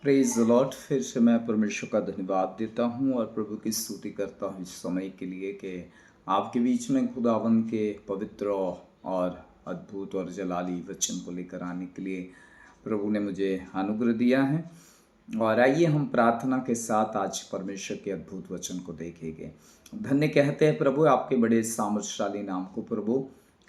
Praise the Lord. फिर से मैं परमेश्वर का धन्यवाद देता हूँ और प्रभु की स्तुति करता हूँ इस समय के लिए कि आपके बीच में खुदावन के पवित्र और अद्भुत और जलाली वचन को लेकर आने के लिए प्रभु ने मुझे अनुग्रह दिया है। और आइए हम प्रार्थना के साथ आज परमेश्वर के अद्भुत वचन को देखेंगे। धन्य कहते हैं प्रभु आपके बड़े सामर्थशाली नाम को प्रभु,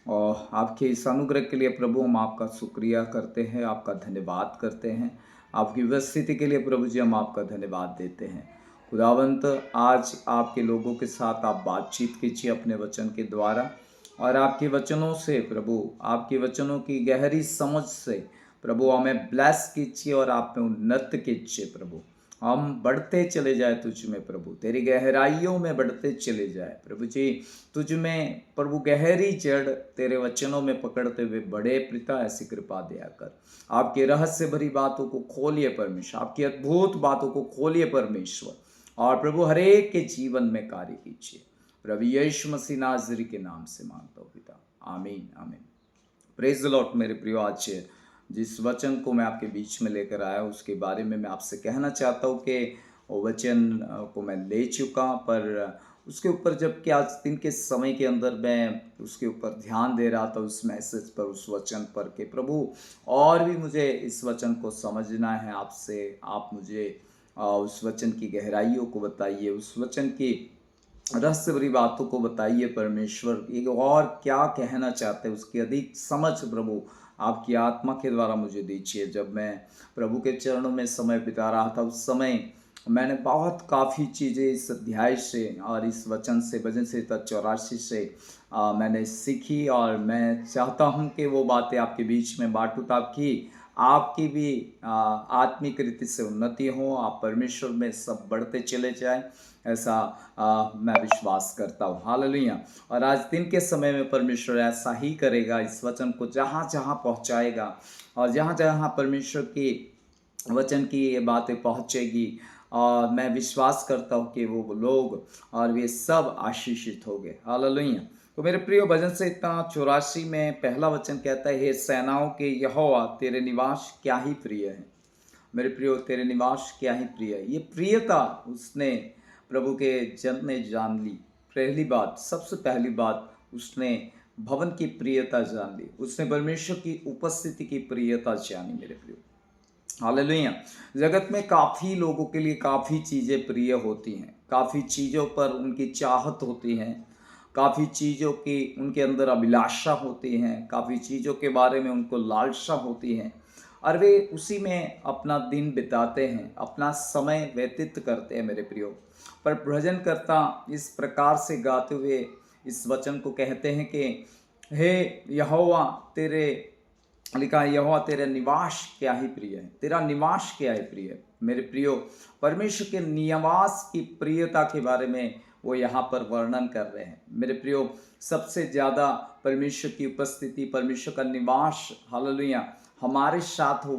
और आपके इस अनुग्रह के लिए प्रभु हम आपका शुक्रिया करते हैं, आपका धन्यवाद करते हैं। आपकी उपस्थिति के लिए प्रभु जी हम आपका धन्यवाद देते हैं। खुदावंत, आज आपके लोगों के साथ आप बातचीत कीजिए अपने वचन के द्वारा, और आपके वचनों से प्रभु, आपके वचनों की गहरी समझ से प्रभु हमें ब्लेस कीजिए और आप में उन्नत कीजिए प्रभु। हम बढ़ते चले जाए तुझ में प्रभु, तेरी गहराइयों में बढ़ते चले जाए प्रभु जी। तुझ में प्रभु गहरी जड़ तेरे वचनों में पकड़ते हुए बड़े पिता ऐसी कृपा दिया कर। आपके रहस्य भरी बातों को खोलिए परमेश्वर, आपकी अद्भुत बातों को खोलिए परमेश्वर, और प्रभु हरेक के जीवन में कार्य कीजिए। प्रभु यीशु मसीह नाज़री के नाम से मांगता हूँ पिता, आमीन आमीन। Praise the Lord. मेरे प्रियो, आज जिस वचन को मैं आपके बीच में लेकर आया उसके बारे में मैं आपसे कहना चाहता हूँ कि वो वचन को मैं ले चुका, पर उसके ऊपर जब कि आज दिन के समय के अंदर मैं उसके ऊपर ध्यान दे रहा था, उस मैसेज पर, उस वचन पर, कि प्रभु और भी मुझे इस वचन को समझना है आपसे। आप मुझे उस वचन की गहराइयों को बताइए, उस वचन की रहस्य भरी बातों को बताइए परमेश्वर। ये और क्या कहना चाहते हैं उसकी अधिक समझ प्रभु आपकी आत्मा के द्वारा मुझे दीजिए। जब मैं प्रभु के चरणों में समय बिता रहा था उस समय मैंने बहुत काफ़ी चीज़ें इस अध्याय से और इस वचन से, भजन संहिता 84 से मैंने सीखी, और मैं चाहता हूँ कि वो बातें आपके बीच में बांटूँ ताकि आपकी भी आत्मिक रीति से उन्नति हो, आप परमेश्वर में सब बढ़ते चले जाएं, ऐसा मैं विश्वास करता हूँ। हालेलुया। और आज दिन के समय में परमेश्वर ऐसा ही करेगा, इस वचन को जहाँ जहाँ पहुँचाएगा, और जहाँ जहाँ परमेश्वर की वचन की ये बातें पहुँचेगी, और मैं विश्वास करता हूँ कि वो लोग और वे सब आशीषित हो गए। हालेलुया। तो मेरे प्रिय, भजन संहिता 84 में पहला वचन कहता है, हे सेनाओं के यहोवा तेरे निवास क्या ही प्रिय है। मेरे प्रियो, तेरे निवास क्या ही प्रिय है। ये प्रियता उसने प्रभु के जन ने जान ली। पहली बात, सबसे पहली बात, उसने भवन की प्रियता जान ली, उसने परमेश्वर की उपस्थिति की प्रियता जानी। मेरे प्रियो, हालेलुया। जगत में काफ़ी लोगों के लिए काफ़ी चीज़ें प्रिय होती हैं, काफ़ी चीज़ों पर उनकी चाहत होती है, काफ़ी चीज़ों की उनके अंदर अभिलाषा होती हैं, काफ़ी चीज़ों के बारे में उनको लालसा होती है, और वे उसी में अपना दिन बिताते हैं, अपना समय व्यतीत करते हैं। मेरे प्रियो, पर भजनकर्ता इस प्रकार से गाते हुए इस वचन को कहते हैं कि हे यहोवा तेरे, लिखा है यहोवा तेरा निवास क्या ही प्रिय है, तेरा निवास क्या ही प्रिय है। मेरे प्रियो, परमेश्वर के निवास की प्रियता के बारे में वो यहाँ पर वर्णन कर रहे हैं। मेरे प्रियो, सबसे ज़्यादा परमेश्वर की उपस्थिति, परमेश्वर का निवास, हालेलुया, हमारे साथ हो,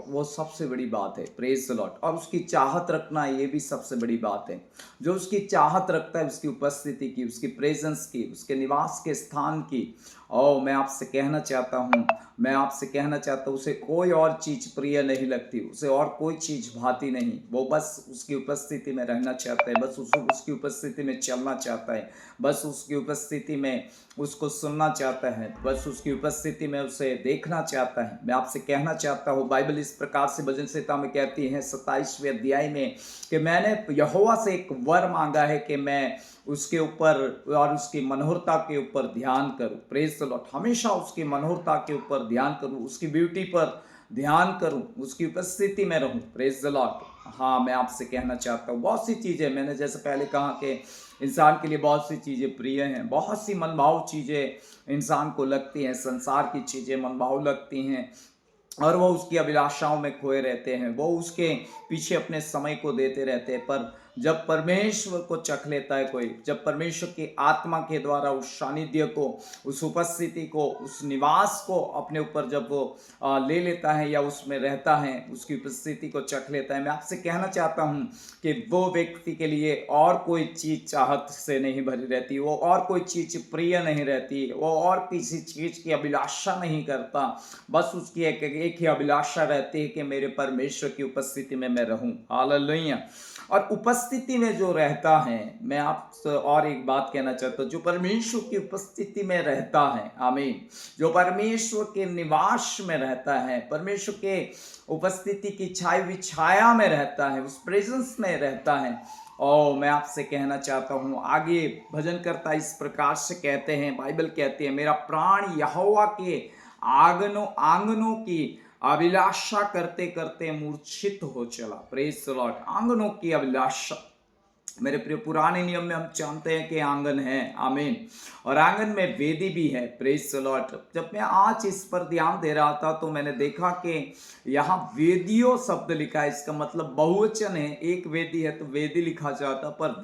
वो सबसे बड़ी बात है। Praise the Lord. और उसकी चाहत रखना, ये भी सबसे बड़ी बात है। जो उसकी चाहत रखता है, उसकी उपस्थिति की, उसकी प्रेजेंस की, उसके निवास के स्थान की, और मैं आपसे कहना चाहता हूँ, उसे कोई और चीज़ प्रिय नहीं लगती, उसे और कोई चीज़ भाती नहीं। वो बस उसकी उपस्थिति में रहना चाहता है, बस उसकी उपस्थिति में चलना चाहता है, बस उसकी उपस्थिति में उसको सुनना चाहता है, बस उसकी उपस्थिति में उसे देखना चाहता है। मैं आपसे कहना चाहता हूँ, बाइबल इस प्रकार से भजन संहिता में कहती है 27वें अध्याय में कि मैंने यहोवा से एक वर मांगा है कि मैं उसके ऊपर और उसकी मनोहरता के ऊपर ध्यान करूं। Praise the Lord. हमेशा उसकी मनोहरता के ऊपर ध्यान करूं, उसकी ब्यूटी पर ध्यान करूं, उसकी उपस्थिति में रहूं। Praise the Lord. हाँ, मैं आपसे कहना चाहता हूँ, बहुत सी चीज़ें, मैंने जैसे पहले कहा कि इंसान के लिए बहुत सी चीज़ें प्रिय हैं, बहुत सी मनभाव चीज़ें इंसान को लगती हैं, संसार की चीज़ें मनभाव लगती हैं, और वो उसकी अभिलाषाओं में खोए रहते हैं, वो उसके पीछे अपने समय को देते रहते हैं। पर जब परमेश्वर को चख लेता है कोई, जब परमेश्वर की आत्मा के द्वारा उस सानिध्य को, उस उपस्थिति को, उस निवास को अपने ऊपर जब वो ले लेता है या उसमें रहता है, उसकी उपस्थिति को चख लेता है, मैं आपसे कहना चाहता हूँ कि वो व्यक्ति के लिए और कोई चीज़ चाहत से नहीं भरी रहती, वो और कोई चीज़ प्रिय नहीं रहती, वो और किसी चीज़ की अभिलाषा नहीं करता। बस उसकी एक ही अभिलाषा रहती है कि मेरे परमेश्वर की उपस्थिति में मैं रहूं। हालेलुया। और उपस्थिति में जो रहता है, मैं आपसे और एक बात कहना चाहता हूँ, जो परमेश्वर की उपस्थिति में रहता है, आमीन, जो परमेश्वर के निवास में रहता है, परमेश्वर के उपस्थिति की छाई हुई छाया में रहता है, उस प्रेजेंस में रहता है। और मैं आपसे कहना चाहता हूँ, आगे भजन करता इस प्रकार से कहते हैं, बाइबल कहती है, मेरा प्राण यहोवा के आंगनों की अभिलाषा करते करते मूर्छित हो चला। Praise the Lord. आंगनों की अभिलाषा, मेरे प्रिय, पुराने नियम में हम जानते हैं कि आंगन है, आमीन, और आंगन में वेदी भी है। Praise the Lord. जब मैं आज इस पर ध्यान दे रहा था तो मैंने देखा कि यहाँ वेदियों शब्द लिखा है, इसका मतलब बहुवचन है। एक वेदी है तो वेदी लिखा जाता, पर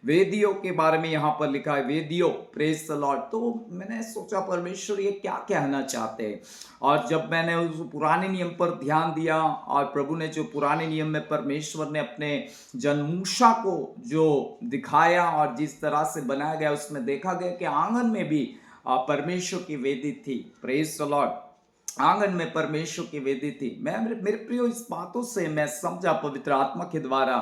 वेदियों के बारे में यहाँ पर लिखा है, वेदियों। Praise the Lord. तो मैंने सोचा परमेश्वर ये क्या कहना चाहते हैं, और जब मैंने उस पुराने नियम पर ध्यान दिया, और प्रभु ने जो पुराने नियम में परमेश्वर ने अपने जन मूसा को जो दिखाया और जिस तरह से बनाया गया, उसमें देखा गया कि आंगन में भी परमेश्वर की वेदी थी। Praise the Lord. आंगन में परमेश्वर की वेदी थी। मैं मेरे प्रियो, इस बातों से मैं समझा पवित्र आत्मा के द्वारा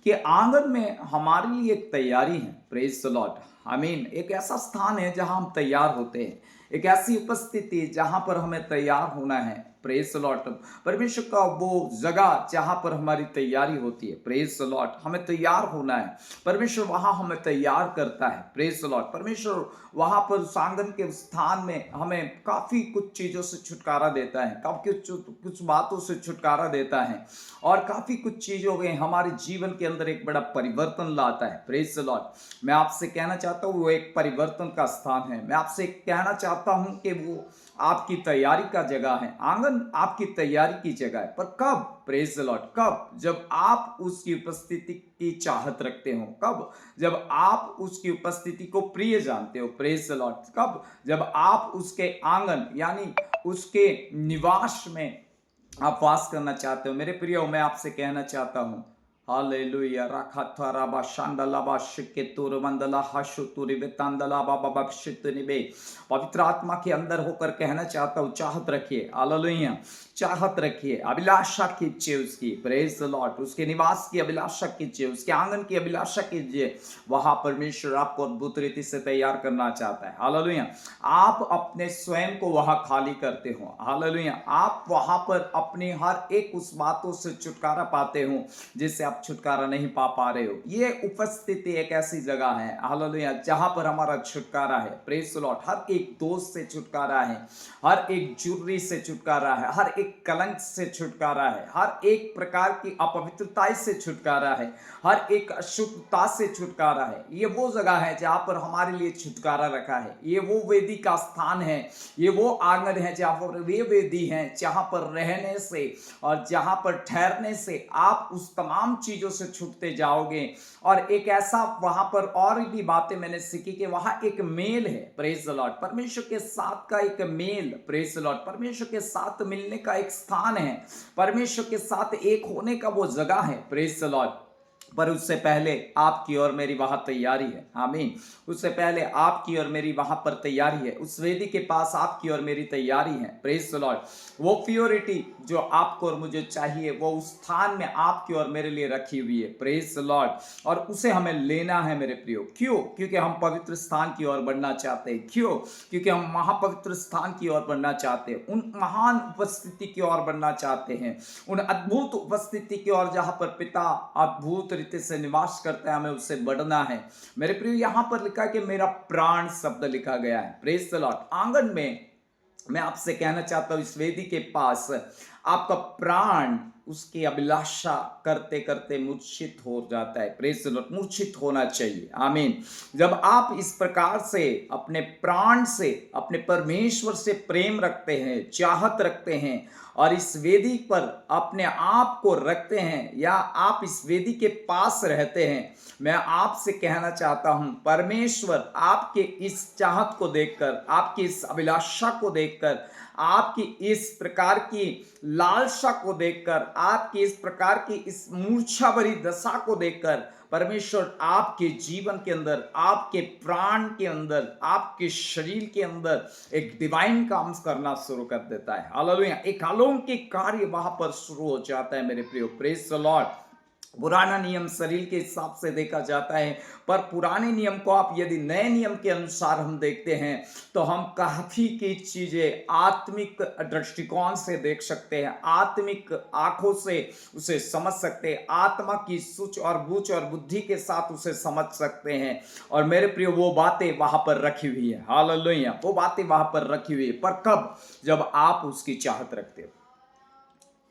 कि आंगन में हमारे लिए एक तैयारी है। Praise the Lord. आमीन। एक ऐसा स्थान है जहां हम तैयार होते हैं, एक ऐसी उपस्थिति जहां पर हमें तैयार होना है। Praise the Lord. परमेश्वर का वो जगह जहां पर हमारी तैयारी होती है। Praise the Lord. हमें तैयार होना है, परमेश्वर वहां हमें तैयार करता है। Praise the Lord. परमेश्वर वहां पर उस आंगन के स्थान में हमें काफी कुछ चीजों से छुटकारा देता है, काफी कुछ बातों से छुटकारा देता है, और काफी कुछ चीजों में हमारे जीवन के अंदर एक बड़ा परिवर्तन लाता है। Praise the Lord. मैं आपसे कहना चाहता हूँ वो एक परिवर्तन का स्थान है। मैं आपसे कहना चाहता हूँ कि वो आपकी तैयारी का जगह है। आंगन आपकी तैयारी की जगह है, पर कब? Praise the Lord. कब? जब आप उसकी उपस्थिति की चाहत रखते हो। कब? जब आप उसकी उपस्थिति को प्रिय जानते हो। Praise the Lord. कब? जब आप उसके आंगन यानी उसके निवास में आप वास करना चाहते हो। मेरे प्रियो, मैं आपसे कहना चाहता हूं, हालेलुया। राखा राबा शांडलाबा शिकेतुर मंदला हाशुतुरि वेतांदला बाबा बक्षितुनिबे। पवित्र आत्मा के अंदर होकर कहना चाहता हूं, चाहत रखिए। हालेलुया। चाहत रखिए, अभिलाषा कीजिए उसकी। Praise the Lord. उसके निवास की अभिलाषा कीजिए, उसके आंगन की अभिलाषा कीजिए। वहां परमेश्वर आपको अद्भुत रीति से तैयार करना चाहता है। हालेलुया। आप अपने स्वयं को वहां खाली करते हो। हालेलुया। आप वहां पर अपनी हर एक उस बातों से छुटकारा पाते हो जिससे आप छुटकारा नहीं पा रहे हो। ये उपस्थिति एक ऐसी जगह है, हालेलुया, जहां पर हमारा छुटकारा है। Praise the Lord. हर एक दोष से छुटकारा है, हर एक जुर्री से छुटकारा है, हर एक कलंक से छुटकारा है, हर एक प्रकार की अपवित्रता से छुटकारा है, हर एक अशुद्धता से छुटकारा है। ये वो जगह है जहां पर हमारे लिए छुटकारा रखा है। ये वो वेदी का स्थान है, ये वो आंगन है जहां पर वे वेदी है, जहां पर रहने से और जहां पर ठहरने से आप उस तमाम चीजों से छूटते जाओगे। और एक ऐसा वहां पर और भी बातें मैंने सीखी कि वहां एक मेल है। Praise the Lord. परमेश्वर के साथ का एक मेल। Praise the Lord. परमेश्वर के साथ मिलने का एक स्थान है, परमेश्वर के साथ एक होने का वो जगह है। Praise the Lord. पर उससे पहले आपकी और मेरी वहां तैयारी है। आमीन। उससे पहले आपकी और मेरी वहां पर तैयारी है। उस वेदी के पास आपकी और मेरी तैयारी है। Praise the Lord. वो प्योरिटी जो आपको और मुझे चाहिए, वो उस स्थान में आपकी और मेरे लिए रखी हुई है। Praise the Lord. और उसे हमें लेना है मेरे प्रियो। क्यों? क्योंकि हम पवित्र स्थान की ओर बढ़ना चाहते हैं। क्यों? क्योंकि हम महापवित्र स्थान की ओर बढ़ना चाहते हैं, उन महान उपस्थिति की ओर बढ़ना चाहते हैं, उन अद्भुत उपस्थिति की ओर जहां पर पिता अद्भुत रीति से निवास करता है। हमें उससे बढ़ना है मेरे प्रिय। यहां पर लिखा है कि मेरा प्राण शब्द लिखा गया है। Praise the Lord. आंगन में मैं आपसे कहना चाहता हूं, इस वेदी के पास आपका प्राण उसकी अभिलाषा करते करते मूर्छित हो जाता है। प्रेज द लॉर्ड, मूर्छित होना चाहिए। आमीन। जब आप इस प्रकार से अपने प्राण से अपने परमेश्वर से प्रेम रखते हैं, चाहत रखते हैं और इस वेदी पर अपने आप को रखते हैं या आप इस वेदी के पास रहते हैं, मैं आपसे कहना चाहता हूं, परमेश्वर आपके इस चाहत को देखकर, आपकी इस अभिलाषा को देखकर, आपकी इस प्रकार की लालसा को देखकर, आपकी इस प्रकार की इस मूर्छा भरी दशा को देखकर परमेश्वर आपके जीवन के अंदर, आपके प्राण के अंदर, आपके शरीर के अंदर एक डिवाइन काम करना शुरू कर देता है। हालेलुया। एक अलौकिक कार्य वहां पर शुरू हो जाता है मेरे प्रियो। Praise the Lord. पुराना नियम शरीर के हिसाब से देखा जाता है, पर पुराने नियम को आप यदि नए नियम के अनुसार हम देखते हैं तो हम काफी की चीजें आत्मिक दृष्टिकोण से देख सकते हैं, आत्मिक आंखों से उसे समझ सकते हैं, आत्मा की सूझ और बूझ और बुद्धि के साथ उसे समझ सकते हैं। और मेरे प्रियो, वो बातें वहां पर रखी हुई है। हालेलुया। वो बातें वहां पर रखी हुई है, पर कब? जब आप उसकी चाहत रखते हो।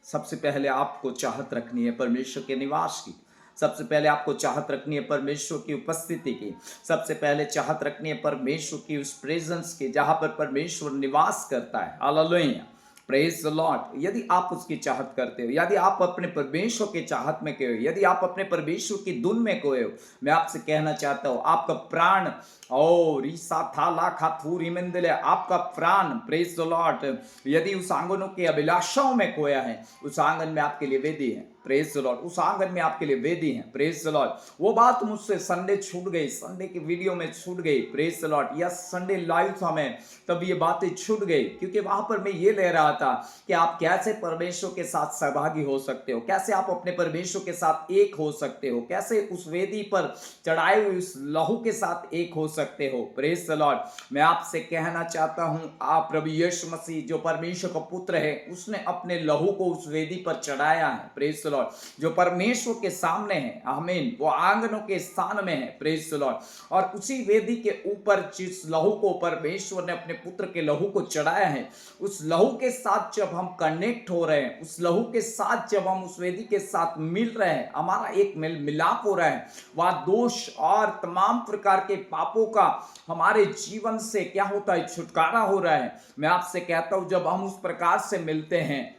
सबसे पहले आपको चाहत रखनी है परमेश्वर के निवास की, सबसे पहले आपको चाहत रखनी है परमेश्वर की उपस्थिति की, सबसे पहले चाहत रखनी है परमेश्वर की उस प्रेजेंस की जहां पर परमेश्वर निवास करता है। हालेलुया। Praise the Lord. यदि आप उसकी चाहत करते हो, यदि आप अपने परमेश्वर के चाहत में खोए हो, यदि आप अपने परमेश्वर की धुन में खोए हो, मैं आपसे कहना चाहता हूं, आपका प्राण और ईसा था लाखा थूर हिमेंदले, आपका प्राण, प्रेज द लॉर्ड, यदि उस आंगनों की अभिलाषाओं में खोया है, उस आंगन में आपके लिए वेदी है। Praise the Lord. उस आंगन में आपके लिए वेदी है। Praise the Lord. वो बात मुझसे संडे छूट गई, संडे की वीडियो में छूट गई। Praise the Lord. या संडे लाइव था मैं, तब ये बातें छूट गई, क्योंकि वहां पर मैं ये ले रहा था कि आप कैसे परमेश्वर के साथ सहभागी हो सकते हो, कैसे आप अपने परमेश्वर के साथ एक हो सकते हो, कैसे उस वेदी पर चढ़ाए हुए उस लहू के साथ एक हो सकते हो। Praise the Lord. मैं आपसे कहना चाहता हूं, आप प्रभु यीशु मसीह जो परमेश्वर का पुत्र है, उसने अपने लहू को उस वेदी पर चढ़ाया है। Praise the Lord. जो परमेश्वर के सामने है, आमीन, वो आंगनों के स्थान में है। Praise the Lord. और उसी वेदी के ऊपर जिस लहू को परमेश्वर ने अपने पुत्र के लहू को चढ़ाया है, उस लहू के साथ जब हम कनेक्ट हो रहे हैं, उस लहू के साथ जब हम उस वेदी के साथ मिल रहे हैं, हमारा एक मिलाप हो रहा है, वह दोष और तमाम प्रकार के पापों का हमारे जीवन से क्या होता है, छुटकारा हो रहा है। मैं आपसे कहता हूं, जब हम उस प्रकार से मिलते हैं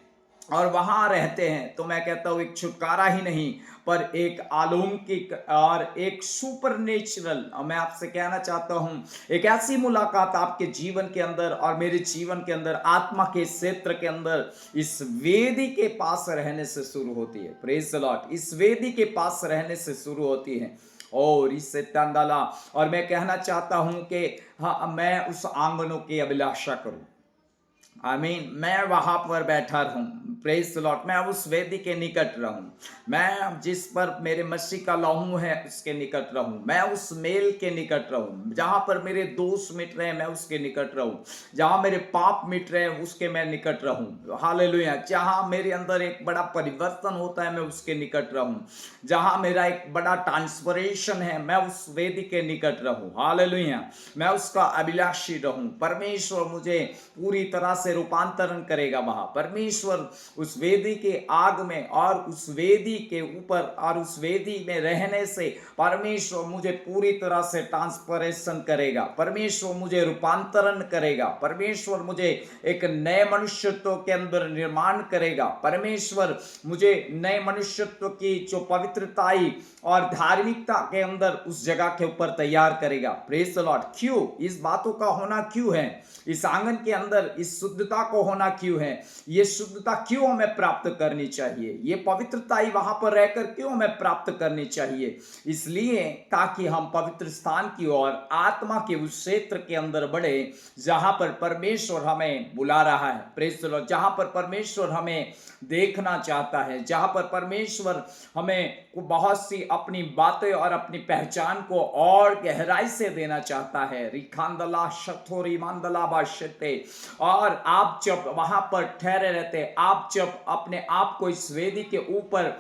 और वहां रहते हैं, तो मैं कहता हूं एक छुटकारा ही नहीं, पर एक अलौकिक और एक सुपर नेचुरल, मैं आपसे कहना चाहता हूं, एक ऐसी मुलाकात आपके जीवन के अंदर और मेरे जीवन के अंदर, आत्मा के क्षेत्र के अंदर, इस वेदी के पास रहने से शुरू होती है। Praise the Lord. इस वेदी के पास रहने से शुरू होती है और इससे तंदाला। और मैं कहना चाहता हूं कि हाँ, मैं उस आंगनों की अभिलाषा करूं। आमीन। मैं वहां पर बैठा रहूं। Praise the Lord. मैं उस वेदी के निकट रहूं। मैं जिस पर मेरे मसीह का लहू है उसके निकट रहूं। मैं उस मेल के निकट रहूं। जहां पर मेरे दोष मिट रहे हैं, मैं उसके निकट रहूं। जहां मेरे पाप मिट रहे हैं, उसके मैं निकट रहूं। हालेलुया। जहां मेरे अंदर एक बड़ा परिवर्तन होता है, मैं उसके निकट रहूं। जहां मेरा एक बड़ा ट्रांसफॉर्मेशन है, मैं उस वेदी के निकट रहूं। हालेलुया। मैं उसका अभिलाषी रहूं। परमेश्वर मुझे पूरी तरह से रूपांतरण करेगा वहां। परमेश्वर उस वेदी के आग में और उस वेदी के ऊपर और उस वेदी में रहने से परमेश्वर मुझे पूरी तरह से ट्रांसफॉर्मेशन करेगा। परमेश्वर मुझे रूपांतरण करेगा। परमेश्वर मुझे एक नए मनुष्यत्व के अंदर निर्माण करेगा। परमेश्वर मुझे नए मनुष्यत्व की जो पवित्रताई और धार्मिकता के अंदर उस जगह के ऊपर तैयार करेगा। Praise the Lord. क्यों? इस बातों का होना क्यों है? इस आंगन के अंदर इस शुद्धता को होना क्यों है? ये शुद्धता क्यों हमें प्राप्त करनी चाहिए? ये पवित्रताई वहां पर रहकर क्यों हमें प्राप्त करनी चाहिए? इसलिए ताकि हम पवित्र स्थान की ओर, आत्मा के उस क्षेत्र के अंदर बढ़े जहां पर परमेश्वर हमें बुला रहा है। Praise the Lord. जहां पर परमेश्वर हमें देखना चाहता है, जहां पर परमेश्वर हमें बहुत सी अपनी बातें और अपनी पहचान को और गहराई से देना चाहता है। रिखांदला शथोरी मांदला बाशते। और आप जब वहां पर ठहरे रहते, आप जब अपने आप को इस वेदी के ऊपर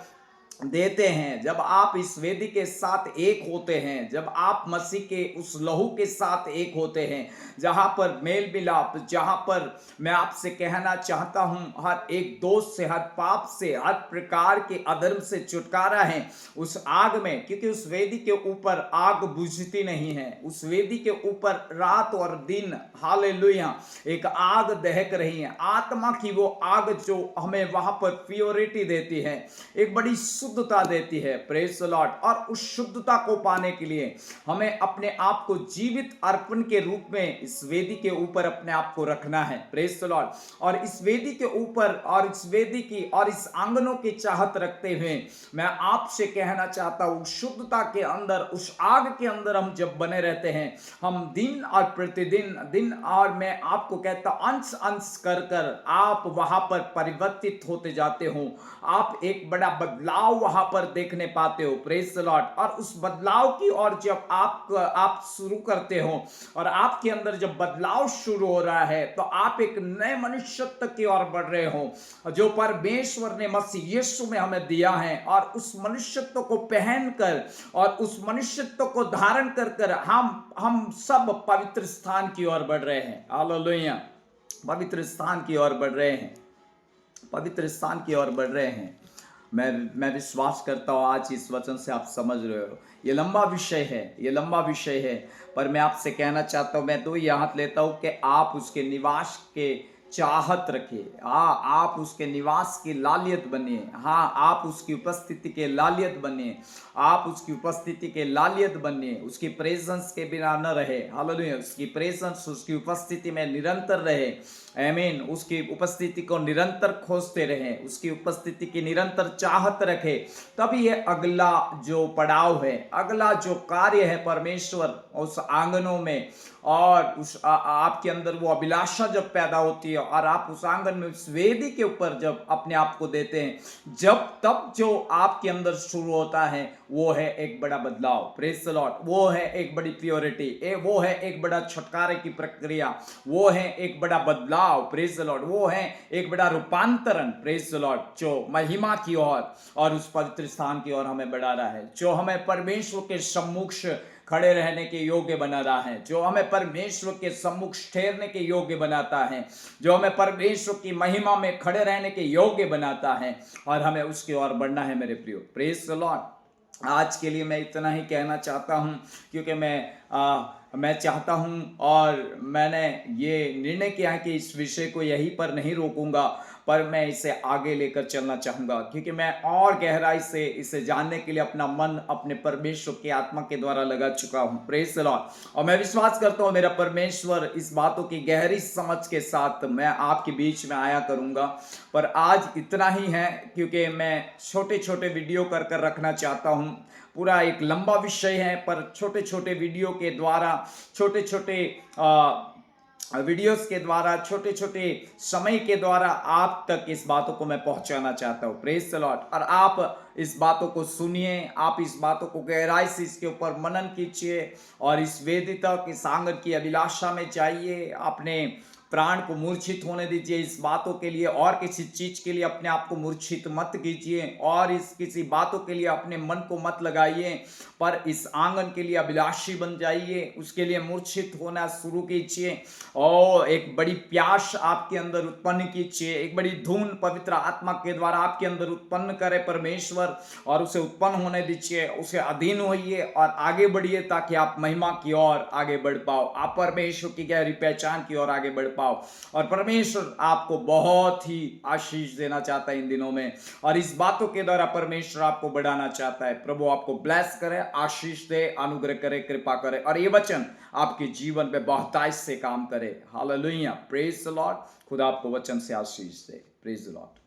देते हैं, जब आप इस वेदी के साथ एक होते हैं, जब आप मसीह के उस लहू के साथ एक होते हैं, जहां पर मेल मिलाप, जहां पर मैं आपसे कहना चाहता हूं हर एक दोष से, हर पाप से, हर प्रकार के अधर्म से छुटकारा है उस आग में, क्योंकि उस वेदी के ऊपर आग बुझती नहीं है। उस वेदी के ऊपर रात और दिन, हालेलुया, एक आग दहक रही है। आत्मा की वो आग जो हमें वहां पर प्योरिटी देती है, एक बड़ी शुद्धता देती है। Praise the Lord. और उस शुद्धता को पाने के लिए हमें अपने आप को जीवित अर्पण के रूप में इस वेदी के ऊपर अपने आप को रखना है। Praise the Lord. और इस वेदी के ऊपर और इस वेदी की और इस आंगनों की चाहत रखते हुए मैं आपसे कहना चाहता हूं, शुद्धता के अंदर, उस आग के अंदर हम जब बने रहते हैं, हम दिन और प्रतिदिन दिन, और मैं आपको कहता अंश अंश कर कर आप वहां पर परिवर्तित होते जाते हो। आप एक बड़ा बदलाव वहां पर देखने पाते हो। Praise the Lord. और उस बदलाव की ओर जब आप शुरू करते हो और आपके अंदर जब बदलाव शुरू हो रहा है, तो आप एक नए मनुष्यत्व की ओर बढ़ रहे हो जो परमेश्वर ने मसीह यीशु में हमें दिया है। और उस मनुष्यत्व को पहनकर और उस मनुष्यत्व को धारण कर कर हम सब पवित्र स्थान की ओर बढ़ रहे हैं। हालेलुया। पवित्र स्थान की ओर बढ़ रहे हैं, पवित्र स्थान की ओर बढ़ रहे हैं। मैं विश्वास करता हूँ आज इस वचन से आप समझ रहे हो। ये लंबा विषय है, ये लंबा विषय है, पर मैं आपसे कहना चाहता हूँ, मैं तो ये हाथ लेता हूँ कि आप उसके निवास के चाहत रखिए। हाँ, आप उसके निवास की लालियत बनिए। हाँ, आप उसकी उपस्थिति के लालियत बनिए। आप उसकी उपस्थिति के लालियत बनिए। उसकी प्रेजेंस के बिना न रहे। हालेलुया। उसकी प्रेजेंस, उसकी उपस्थिति में निरंतर रहे। आमीन। उसकी उपस्थिति को निरंतर खोजते रहे, उसकी उपस्थिति की निरंतर चाहत रखे। तभी ये अगला जो पड़ाव है, अगला जो कार्य है परमेश्वर उस आंगनों में, और उस आपके अंदर वो अभिलाषा जब पैदा होती है और आप उस आंगन में उस वेदी के ऊपर जब अपने आप को देते हैं, जब तब जो आपके अंदर शुरू होता है वो है एक बड़ा बदलाव। Praise the Lord. वो है एक बड़ी प्योरिटी, वो है एक बड़ा छुटकारे की प्रक्रिया, वो है एक बड़ा बदलाव। Praise the Lord. वो है एक बड़ा रूपांतरण। Praise the Lord. जो महिमा की ओर और उस पवित्र स्थान की ओर हमें बढ़ा रहा है, जो हमें परमेश्वर के सम्मुख खड़े रहने के योग्य बना रहा है, जो हमें परमेश्वर के सम्मुख ठहरने के योग्य बनाता है, जो हमें परमेश्वर की महिमा में खड़े रहने के योग्य बनाता है, और हमें उसकी ओर बढ़ना है मेरे प्रियो। Praise the Lord. आज के लिए मैं इतना ही कहना चाहता हूं, क्योंकि मैं चाहता हूं और मैंने ये निर्णय किया है कि इस विषय को यहीं पर नहीं रोकूंगा, पर मैं इसे आगे लेकर चलना चाहूंगा, क्योंकि मैं और गहराई से इसे जानने के लिए अपना मन अपने परमेश्वर की आत्मा के द्वारा लगा चुका हूं। Praise the Lord. और मैं विश्वास करता हूं मेरा परमेश्वर इस बातों की गहरी समझ के साथ मैं आपके बीच में आया करूंगा। पर आज इतना ही है, क्योंकि मैं छोटे छोटे वीडियो कर कर रखना चाहता हूं। पूरा एक लंबा विषय है, पर छोटे छोटे वीडियो के द्वारा, छोटे छोटे वीडियोस के द्वारा, छोटे छोटे समय के द्वारा आप तक इस बातों को मैं पहुंचाना चाहता हूं। Praise the Lord. और आप इस बातों को सुनिए, आप इस बातों को गहराई से इसके ऊपर मनन कीजिए, और इस वेदी तक, इस आंगन की अभिलाषा में जाइए। अपने प्राण को मूर्छित होने दीजिए इस बातों के लिए, और किसी चीज के लिए अपने आप को मूर्छित मत कीजिए, और इस किसी बातों के लिए अपने मन को मत लगाइए, पर इस आंगन के लिए अभिलाषी बन जाइए, उसके लिए मूर्छित होना शुरू कीजिए, और एक बड़ी प्यास आपके अंदर उत्पन्न कीजिए। एक बड़ी धुन पवित्र आत्मा के द्वारा आपके अंदर उत्पन्न करे परमेश्वर, और उसे उत्पन्न होने दीजिए, उसे अधीन होइए और आगे बढ़िए, ताकि आप महिमा की ओर आगे बढ़ पाओ, आप परमेश्वर की गहरी पहचान की ओर आगे बढ़ पाओ। और परमेश्वर आपको बहुत ही आशीष देना चाहता है इन दिनों में, और इस बातों के द्वारा परमेश्वर आपको बढ़ाना चाहता है। प्रभु आपको ब्लेस करे, आशीष दे, अनुग्रह करे, कृपा करे, और ये वचन आपके जीवन पे बहुतायत से काम करे। हालेलुया। Praise the lord. खुदा आपको वचन से आशीष दे। Praise the Lord.